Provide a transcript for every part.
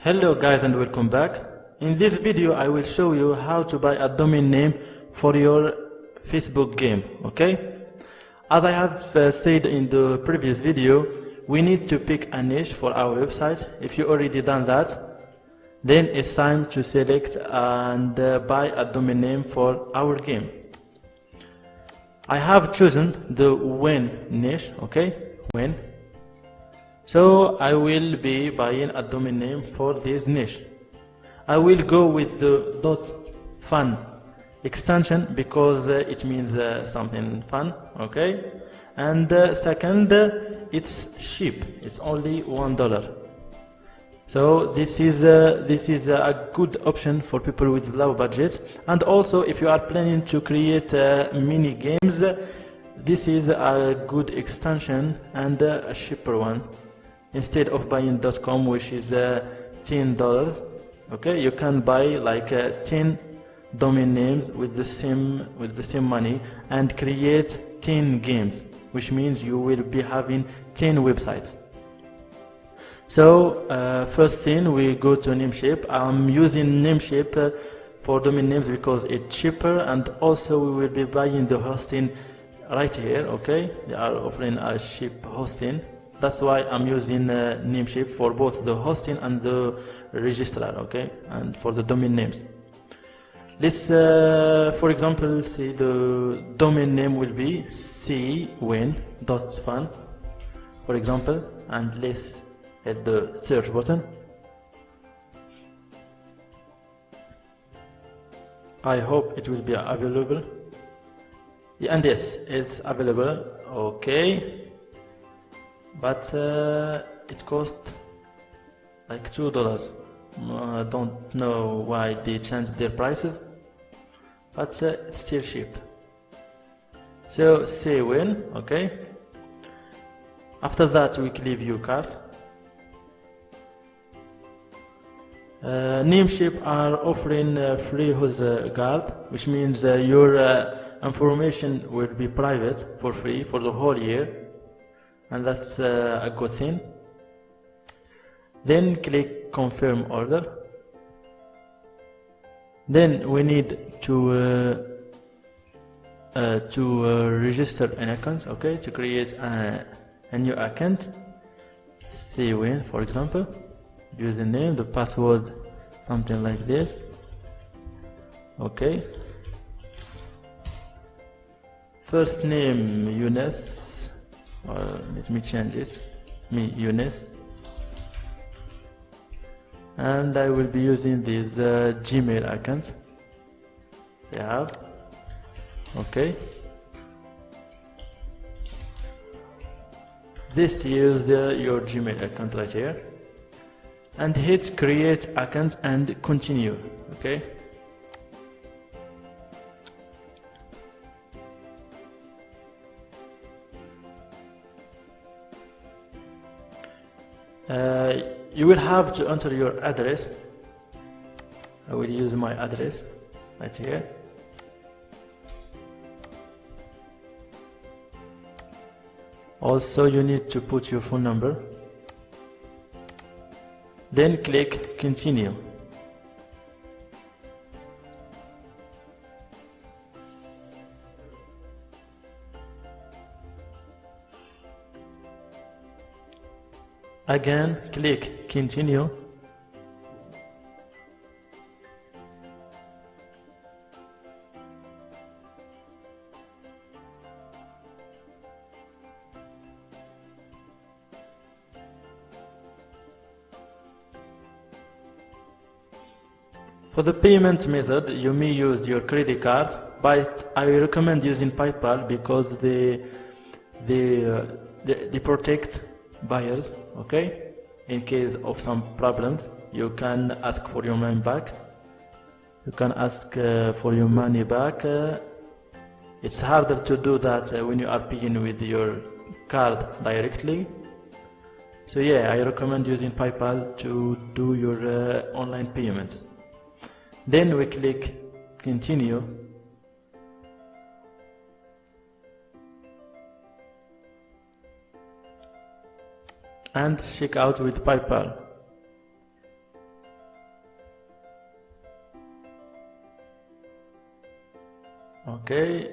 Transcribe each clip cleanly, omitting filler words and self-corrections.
Hello guys and welcome back. In this video I will show you how to buy a domain name for your Facebook game, okay? As I have said in the previous video, we need to pick a niche for our website. If you already done that, then it's time to select and buy a domain name for our game. I have chosen the win niche, okay? Win. So I will be buying a domain name for this niche. I will go with the .fun extension because it means something fun, okay? And second, it's cheap. It's only $1. So this is a good option for people with low budget. And also, if you are planning to create mini games, this is a good extension and a cheaper one. Instead of buying .com, which is $10, okay, you can buy like 10 domain names with the same money and create 10 games, which means you will be having 10 websites. So first thing, we go to Namecheap. I'm using Namecheap for domain names because it's cheaper, and also we will be buying the hosting right here, okay? They are offering a cheap hosting. That's why I'm using Namecheap for both the hosting and the registrar, okay, and for the domain names. Let's, for example, see the domain name will be cwin.fun, for example, and let's hit the search button. I hope it will be available. Yeah, and yes, it's available, okay. But it cost like $2. I don't know why they changed their prices, but it's still cheap. So say win, okay. After that we click view cart. Namecheap are offering free host guard, which means your information will be private for free for the whole year. And that's a good thing. Then click confirm order. Then we need to register an account, okay, to create a new account. Say win, for example, username, the password, something like this, okay. First name Younes. Let me change it, Younes, and I will be using this Gmail account they have, okay. Just use your Gmail account right here and hit create account and continue, okay. You will have to enter your address. I will use my address right here. Also, you need to put your phone number. Then click continue. Again, click continue. For the payment method, you may use your credit card, but I recommend using PayPal because they protect buyers, okay. In case of some problems, you can ask for your money back. It's harder to do that when you are paying with your card directly. So yeah, I recommend using PayPal to do your online payments. Then we click continue. And check out with PayPal. Okay,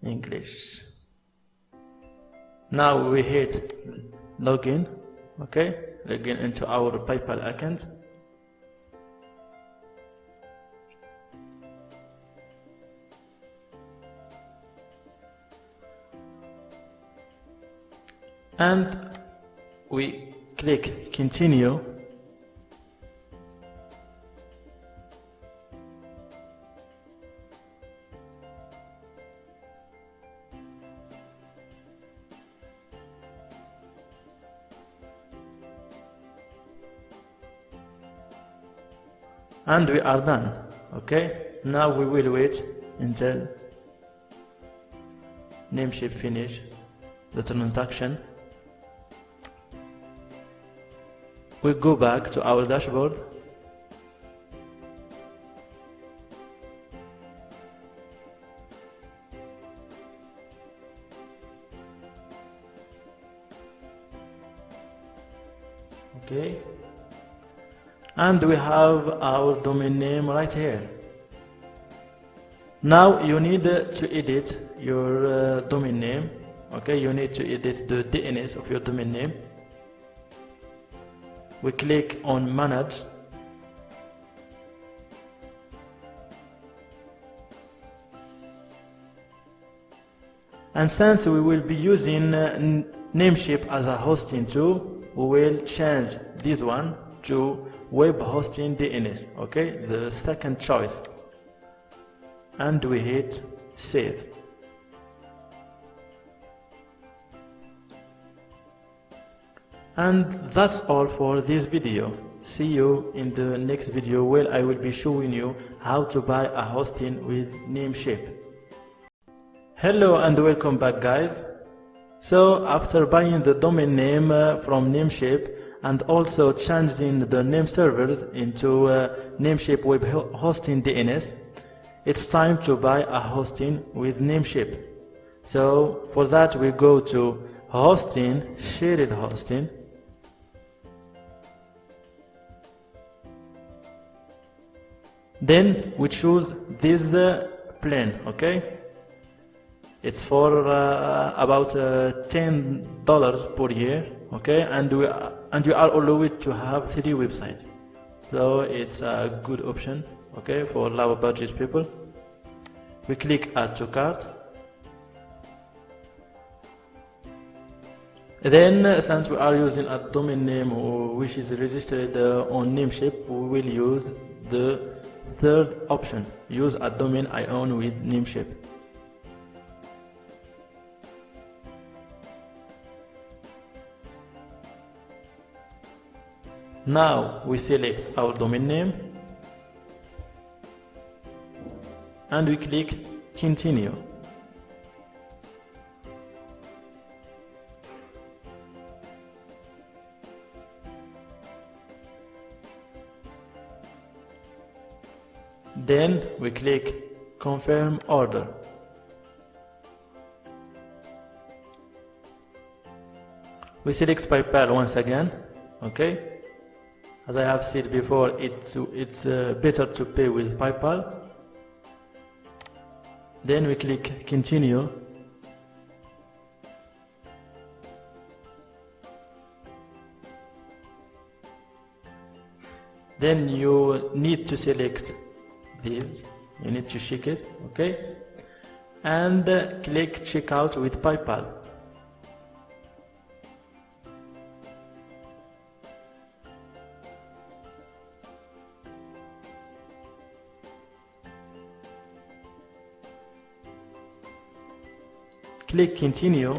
English. Now we hit login. Okay, login into our PayPal account. And we click continue. And we are done. Okay, now we will wait until Namecheap finish the transaction. We go back to our dashboard. Okay, and we have our domain name right here. Now you need to edit your domain name. Okay, you need to edit the DNS of your domain name. We click on manage. And since we will be using Namecheap as a hosting tool, we will change this one to web hosting DNS. Okay, the second choice. And we hit save. And that's all for this video. See you in the next video where I will be showing you how to buy a hosting with Namecheap. Hello and welcome back, guys. So after buying the domain name from Namecheap and also changing the name servers into Namecheap web hosting DNS, it's time to buy a hosting with Namecheap. So for that we go to hosting, shared hosting. Then we choose this plan. Okay, it's for about $10 per year. Okay, and you are allowed to have 3 websites, so it's a good option. Okay, for low budget people. We click add to cart. Then since we are using a domain name which is registered on Namecheap, we will use the third option, use a domain I own with Namecheap. Now we select our domain name and we click continue. Then we click confirm order. We select PayPal once again. Okay, as I have said before, it's better to pay with PayPal. Then we click continue. Then you need to select this, you need to check it. Okay, and click checkout with PayPal. Click continue.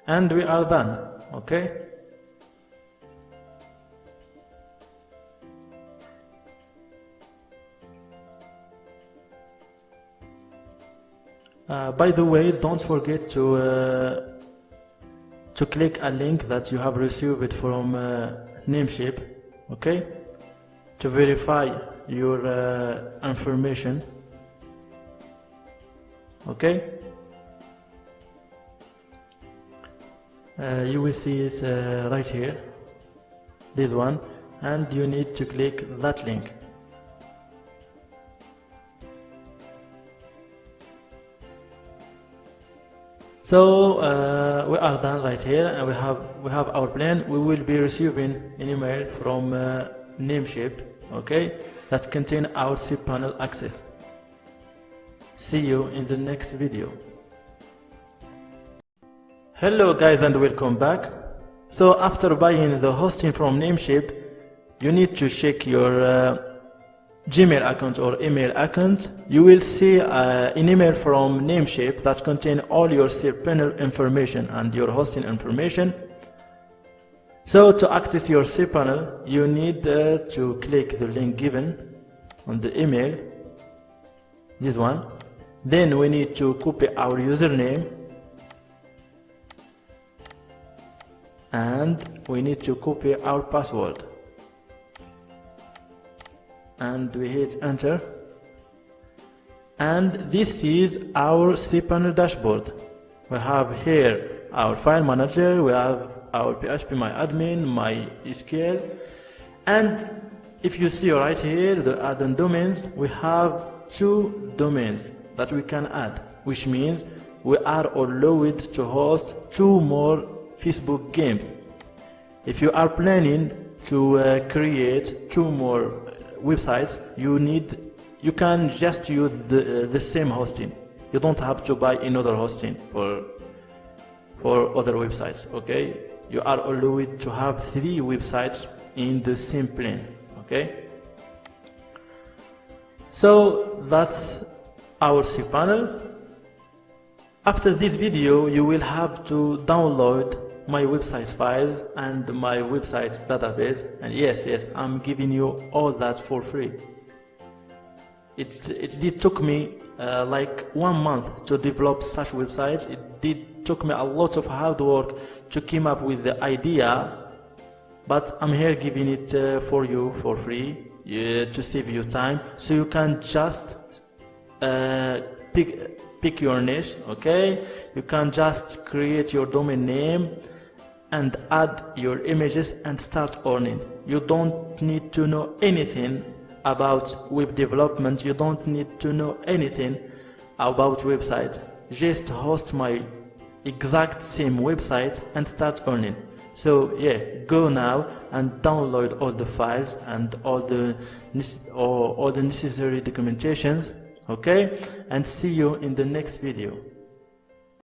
And we are done. Okay, by the way, don't forget to click a link that you have received from Namecheap, okay, to verify your information. Okay, you will see it right here, this one, and you need to click that link. So we are done right here, and we have our plan. We will be receiving an email from Namecheap, okay, that contain our cPanel access. See you in the next video. Hello guys, and welcome back. So after buying the hosting from Namecheap, you need to check your Gmail account or email account. You will see an email from Namecheap that contain all your cPanel information and your hosting information. So to access your cPanel, you need to click the link given on the email, this one. Then we need to copy our username, and we need to copy our password, and we hit enter. And this is our cPanel dashboard. We have here our file manager, we have our PHP my SQL, and if you see right here the add-on domains, we have 2 domains that we can add, which means we are allowed to host 2 more Facebook games. If you are planning to create 2 more websites, you can just use the same hosting. You don't have to buy another hosting for other websites, okay? You are allowed to have 3 websites in the same plan, okay? So that's our cPanel. After this video, you will have to download my website files and my website database, and yes, I'm giving you all that for free. It did took me like 1 month to develop such websites. It did took me a lot of hard work to come up with the idea, but I'm here giving it for you for free to save you time, so you can just pick your niche, okay? You can just create your domain name and add your images and start earning. You don't need to know anything about web development. You don't need to know anything about website. Just host my exact same website and start earning. So yeah, go now and download all the files and all the necessary documentations, okay? And see you in the next video.